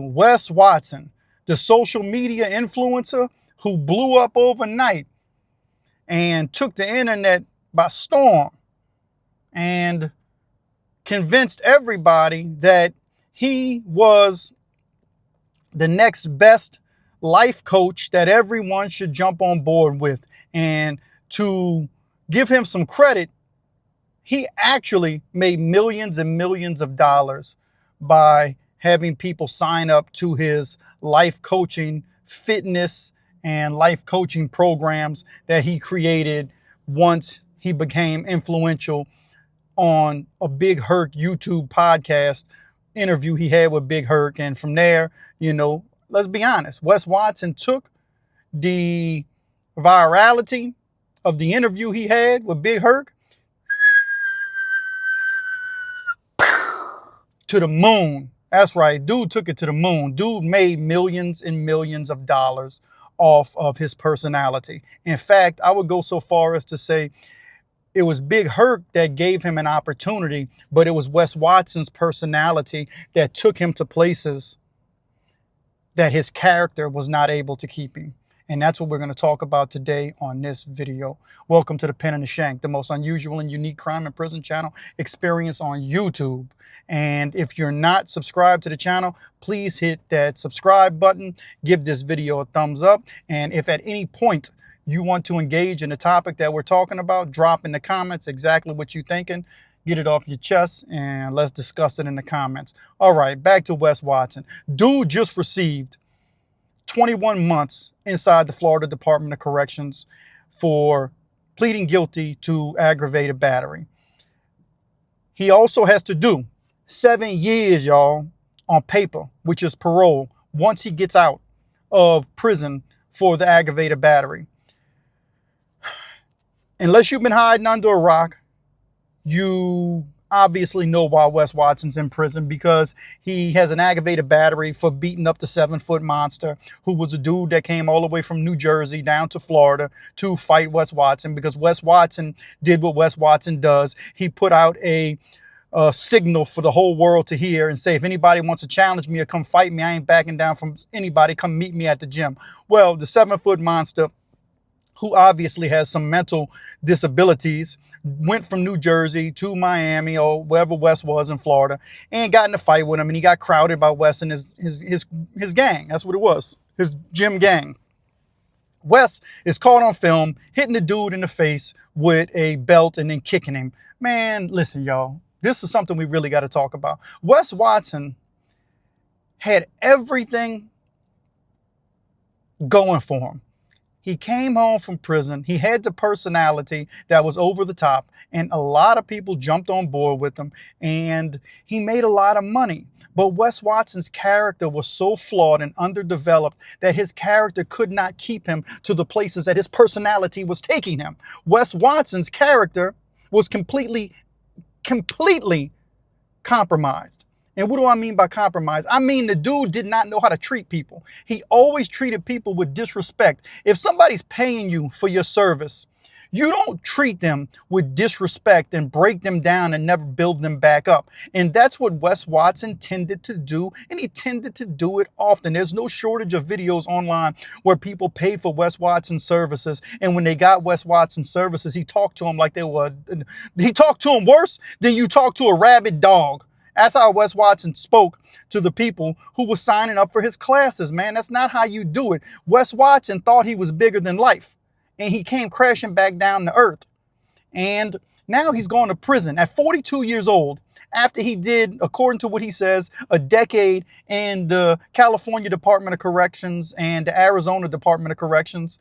Wes Watson, the social media influencer who blew up overnight and took the internet by storm and convinced everybody that he was the next best life coach that everyone should jump on board with. And to give him some credit, he actually made millions and millions of dollars by having people sign up to his life coaching, fitness, and life coaching programs that he created once he became influential on a Big Herc YouTube podcast interview he had with Big Herc. And from there, let's be honest, Wes Watson took the virality of the interview he had with Big Herc to the moon. That's right. Dude took it to the moon. Dude made millions and millions of dollars off of his personality. In fact, I would go so far as to say it was Big Herc that gave him an opportunity, but it was Wes Watson's personality that took him to places that his character was not able to keep him. And that's what we're going to talk about today on this video. Welcome to the Pen and the Shank, the most unusual and unique crime and prison channel experience on YouTube. And if you're not subscribed to the channel, please hit that subscribe button, give this video a thumbs up. And if at any point you want to engage in the topic that we're talking about, drop in the comments exactly what you're thinking. Get it off your chest and let's discuss it in the comments. All right, back to Wes Watson. Dude just received 21 months inside the Florida Department of Corrections for pleading guilty to aggravated battery. He also has to do 7 years, y'all, on paper, which is parole, once he gets out of prison for the aggravated battery. Unless you've been hiding under a rock, you obviously know why Wes Watson's in prison, because he has an aggravated battery for beating up the 7-foot monster, who was a dude that came all the way from New Jersey down to Florida to fight Wes Watson, because Wes Watson did what Wes Watson does. He put out a signal for the whole world to hear and say, if anybody wants to challenge me or come fight me, I ain't backing down from anybody. Come meet me at the gym. Well, the 7-foot monster, who obviously has some mental disabilities, went from New Jersey to Miami or wherever Wes was in Florida and got in a fight with him, and he got crowded by Wes and his gang. That's what it was, his gym gang. Wes is caught on film hitting the dude in the face with a belt and then kicking him. Man, listen, y'all, this is something we really got to talk about. Wes Watson had everything going for him. He came home from prison. He had the personality that was over the top, and a lot of people jumped on board with him, and he made a lot of money. But Wes Watson's character was so flawed and underdeveloped that his character could not keep him to the places that his personality was taking him. Wes Watson's character was completely compromised. And what do I mean by compromise? I mean, the dude did not know how to treat people. He always treated people with disrespect. If somebody's paying you for your service, you don't treat them with disrespect and break them down and never build them back up. And that's what Wes Watson tended to do, and he tended to do it often. There's no shortage of videos online where people paid for Wes Watson's services, and when they got Wes Watson's services, he talked to them like he talked to them worse than you talk to a rabid dog. That's how Wes Watson spoke to the people who were signing up for his classes, man. That's not how you do it. Wes Watson thought he was bigger than life, and he came crashing back down to earth. And now he's going to prison at 42 years old after he did, according to what he says, a decade in the California Department of Corrections and the Arizona Department of Corrections.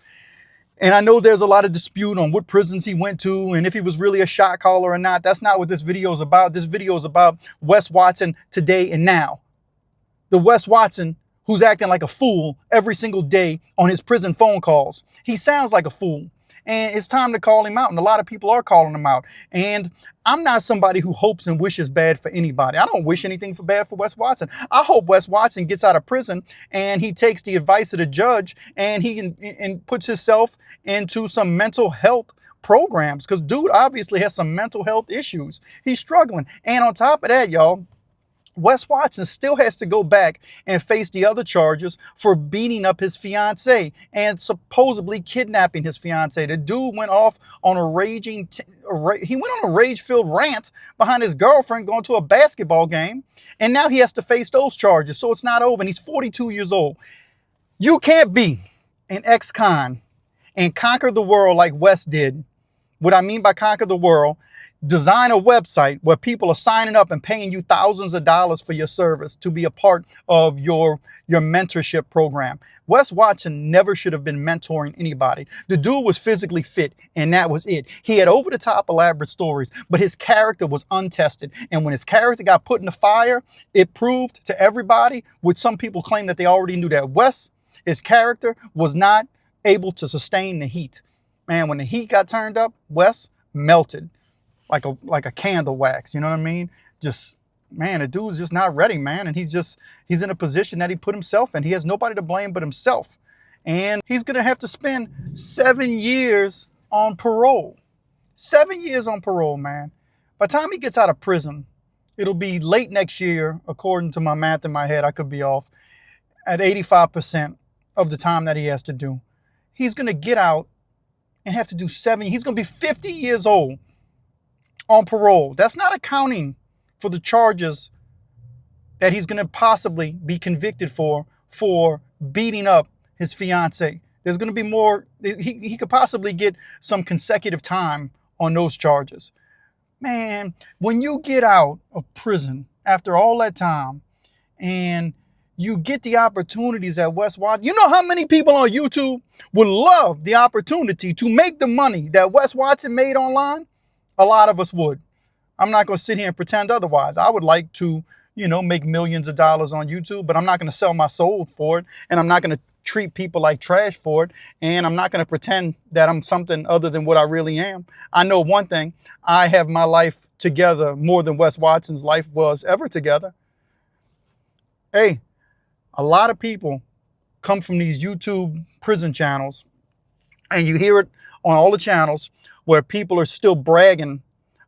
And I know there's a lot of dispute on what prisons he went to and if he was really a shot caller or not. That's not what this video is about. This video is about Wes Watson today and now. The Wes Watson who's acting like a fool every single day on his prison phone calls. He sounds like a fool. And it's time to call him out. And a lot of people are calling him out. And I'm not somebody who hopes and wishes bad for anybody. I don't wish anything for bad for Wes Watson. I hope Wes Watson gets out of prison and he takes the advice of the judge and he puts himself into some mental health programs. Because dude obviously has some mental health issues. He's struggling. And on top of that, y'all, Wes Watson still has to go back and face the other charges for beating up his fiance and supposedly kidnapping his fiance. The dude went off on a he went on a rage-filled rant behind his girlfriend going to a basketball game, and now he has to face those charges. So it's not over, and he's 42 years old. You can't be an ex-con and conquer the world like Wes did. What I mean by conquer the world, design a website where people are signing up and paying you thousands of dollars for your service to be a part of your mentorship program. Wes Watson never should have been mentoring anybody. The dude was physically fit, and that was it. He had over-the-top elaborate stories, but his character was untested. And when his character got put in the fire, it proved to everybody, which some people claim that they already knew, that his character was not able to sustain the heat. Man, when the heat got turned up, Wes melted like a candle wax. You know what I mean? Just, man, the dude's just not ready, man. And he's in a position that he put himself in. He has nobody to blame but himself. And he's going to have to spend 7 years on parole. 7 years on parole, man. By the time he gets out of prison, it'll be late next year, according to my math in my head. I could be off, at 85% of the time that he has to do. He's going to get out and have to do 7. He's going to be 50 years old on parole. That's not accounting for the charges that he's going to possibly be convicted for beating up his fiance. There's going to be more. He could possibly get some consecutive time on those charges. Man, when you get out of prison after all that time and you get the opportunities that Wes Watson, you know how many people on YouTube would love the opportunity to make the money that Wes Watson made online? A lot of us would. I'm not going to sit here and pretend otherwise. I would like to, make millions of dollars on YouTube, but I'm not going to sell my soul for it. And I'm not going to treat people like trash for it. And I'm not going to pretend that I'm something other than what I really am. I know one thing. I have my life together more than Wes Watson's life was ever together. Hey, a lot of people come from these YouTube prison channels, and you hear it on all the channels where people are still bragging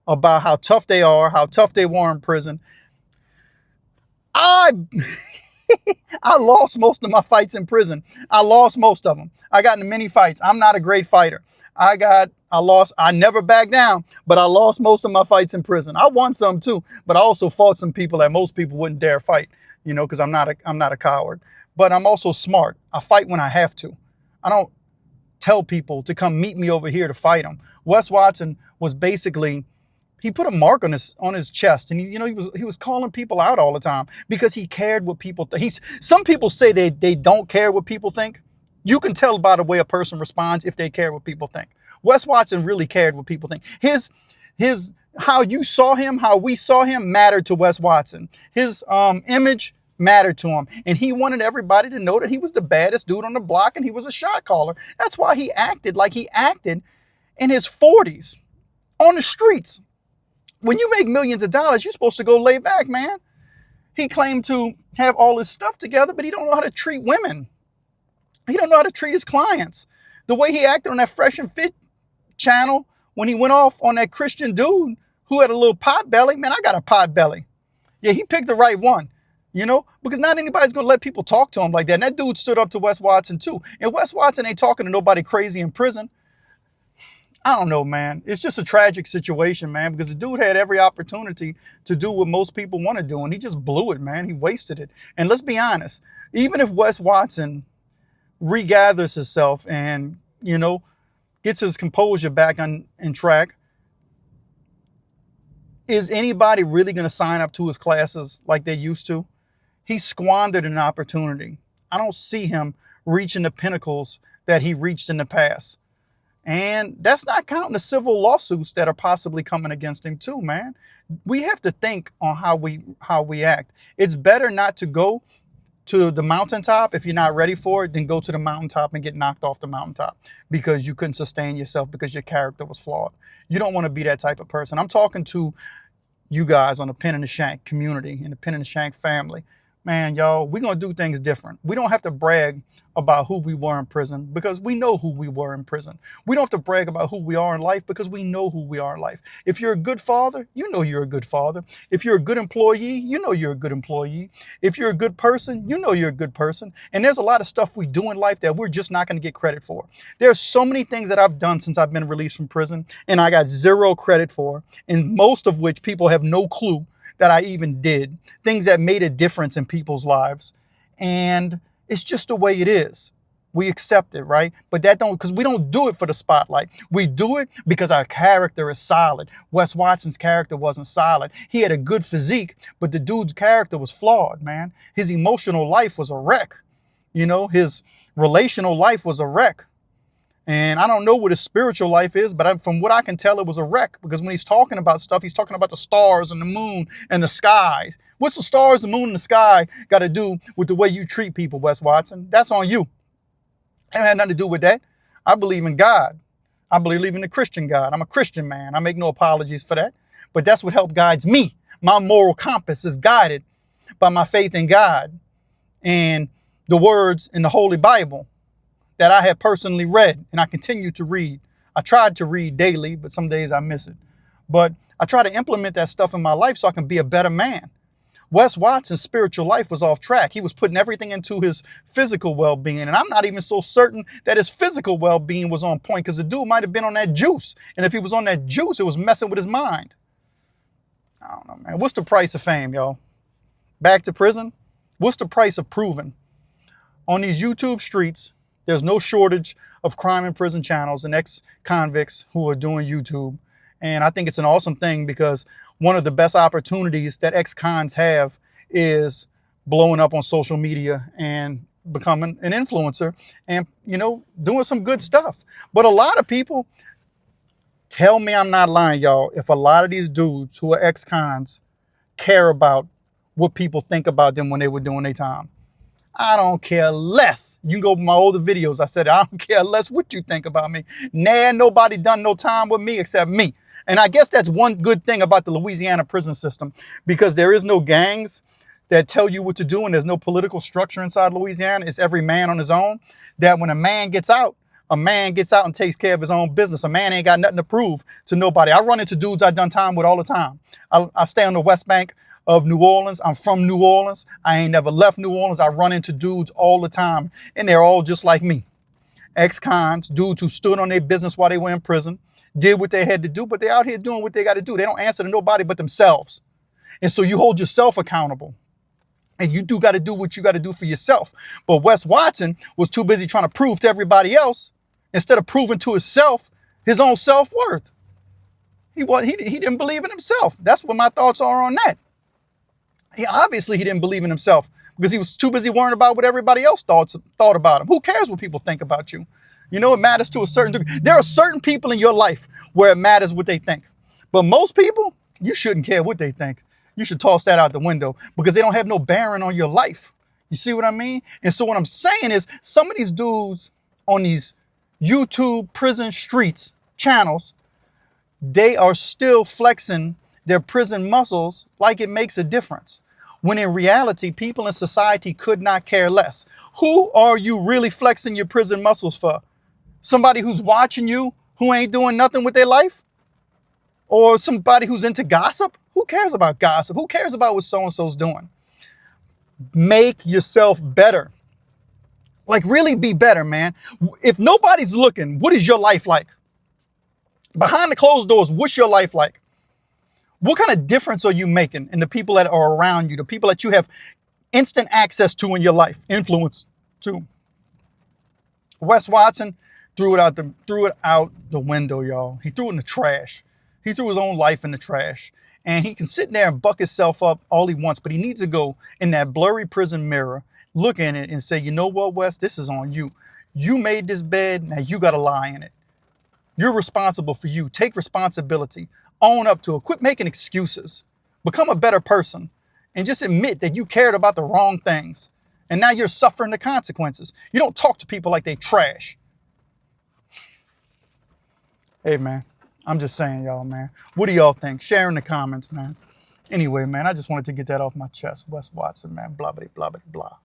about how tough they are, how tough they were in prison. I lost most of my fights in prison. I lost most of them. I got into many fights. I'm not a great fighter. I never backed down, but I lost most of my fights in prison. I won some too, but I also fought some people that most people wouldn't dare fight, because I'm not a coward. But I'm also smart. I fight when I have to. I don't tell people to come meet me over here to fight them. Wes Watson was basically, he put a mark on his chest, and he was calling people out all the time because he cared what people think. Some people say they don't care what people think. You can tell by the way a person responds if they care what people think. Wes Watson really cared what people think. His how you saw him, how we saw him mattered to Wes Watson. His image mattered to him, and he wanted everybody to know that he was the baddest dude on the block and he was a shot caller. That's why he acted like he acted in his 40s on the streets. When you make millions of dollars, you're supposed to go lay back, man. He claimed to have all his stuff together, but he don't know how to treat women. He don't know how to treat his clients. The way he acted on that Fresh and Fit channel when he went off on that Christian dude who had a little pot belly. Man, I got a pot belly. Yeah, he picked the right one, because not anybody's going to let people talk to him like that. And that dude stood up to Wes Watson too. And Wes Watson ain't talking to nobody crazy in prison. I don't know, man. It's just a tragic situation, man, because the dude had every opportunity to do what most people want to do, and he just blew it, man. He wasted it. And let's be honest, even if Wes Watson regathers himself and, gets his composure back in track, is anybody really going to sign up to his classes like they used to? He squandered an opportunity. I don't see him reaching the pinnacles that he reached in the past. And that's not counting the civil lawsuits that are possibly coming against him too, man. We have to think on how we act. It's better not to go to the mountaintop if you're not ready for it than go to the mountaintop and get knocked off the mountaintop because you couldn't sustain yourself because your character was flawed. You don't want to be that type of person. I'm talking to you guys on the Pen and the Shank community and the Pen and the Shank family. Man, y'all, we're going to do things different. We don't have to brag about who we were in prison because we know who we were in prison. We don't have to brag about who we are in life because we know who we are in life. If you're a good father, you know you're a good father. If you're a good employee, you know you're a good employee. If you're a good person, you know you're a good person. And there's a lot of stuff we do in life that we're just not going to get credit for. There's so many things that I've done since I've been released from prison and I got zero credit for, and most of which people have no clue that I even did, things that made a difference in people's lives. And it's just the way it is. We accept it, right? But that don't, because we don't do it for the spotlight. We do it because our character is solid. Wes Watson's character wasn't solid. He had a good physique, but the dude's character was flawed, man. His emotional life was a wreck. You know, his relational life was a wreck. And I don't know what his spiritual life is, but from what I can tell, it was a wreck, because when he's talking about stuff, he's talking about the stars and the moon and the skies. What's the stars, the moon, and the sky got to do with the way you treat people, Wes Watson? That's on you. It had nothing to do with that. I believe in God. I believe in the Christian God. I'm a Christian man. I make no apologies for that. But that's what helped guides me. My moral compass is guided by my faith in God and the words in the Holy Bible that I have personally read and I continue to read. I tried to read daily, but some days I miss it. But I try to implement that stuff in my life so I can be a better man. Wes Watson's spiritual life was off track. He was putting everything into his physical well-being. And I'm not even so certain that his physical well-being was on point, because the dude might have been on that juice. And if he was on that juice, it was messing with his mind. I don't know, man. What's the price of fame, y'all? Back to prison? What's the price of proving? On these YouTube streets, there's no shortage of crime and prison channels and ex-convicts who are doing YouTube. And I think it's an awesome thing, because one of the best opportunities that ex-cons have is blowing up on social media and becoming an influencer and, you know, doing some good stuff. But a lot of people, tell me I'm not lying, y'all, if a lot of these dudes who are ex-cons care about what people think about them when they were doing their time. I don't care less. You can go to my older videos. I said, I don't care less what you think about me. Nah, nobody done no time with me except me. And I guess that's one good thing about the Louisiana prison system, because there is no gangs that tell you what to do, and there's no political structure inside Louisiana. It's every man on his own. That when a man gets out and takes care of his own business. A man ain't got nothing to prove to nobody. I run into dudes I've done time with all the time. I stay on the West Bank of New Orleans. I'm from New Orleans. I ain't never left New Orleans. I run into dudes all the time, and they're all just like me. Ex-cons, dudes who stood on their business while they were in prison, did what they had to do, but they're out here doing what they got to do. They don't answer to nobody but themselves. And so you hold yourself accountable. And you do got to do what you got to do for yourself. But Wes Watson was too busy trying to prove to everybody else instead of proving to himself his own self-worth. He didn't believe in himself. That's what my thoughts are on that. He didn't believe in himself because he was too busy worrying about what everybody else thought about him. Who cares what people think about you? You know, it matters to a certain degree. There are certain people in your life where it matters what they think. But most people, you shouldn't care what they think. You should toss that out the window, because they don't have no bearing on your life. You see what I mean? And so what I'm saying is, some of these dudes on these YouTube prison streets channels, they are still flexing their prison muscles like it makes a difference, when in reality, people in society could not care less. Who are you really flexing your prison muscles for? Somebody who's watching you, who ain't doing nothing with their life? Or somebody who's into gossip? Who cares about gossip? Who cares about what so-and-so's doing? Make yourself better. Like, really be better, man. If nobody's looking, what is your life like? Behind the closed doors, what's your life like? What kind of difference are you making in the people that are around you, the people that you have instant access to in your life, influence to? Wes Watson threw it out the window, y'all. He threw it in the trash. He threw his own life in the trash. And he can sit there and buck himself up all he wants, but he needs to go in that blurry prison mirror, look in it and say, you know what, Wes, this is on you. You made this bed, now you got to lie in it. You're responsible for you. Take responsibility. Own up to it. Quit making excuses. Become a better person. And just admit that you cared about the wrong things. And now you're suffering the consequences. You don't talk to people like they trash. Hey, man. I'm just saying, y'all, man. What do y'all think? Share in the comments, man. Anyway, man, I just wanted to get that off my chest. Wes Watson, man, blah, blah, blah, blah, blah.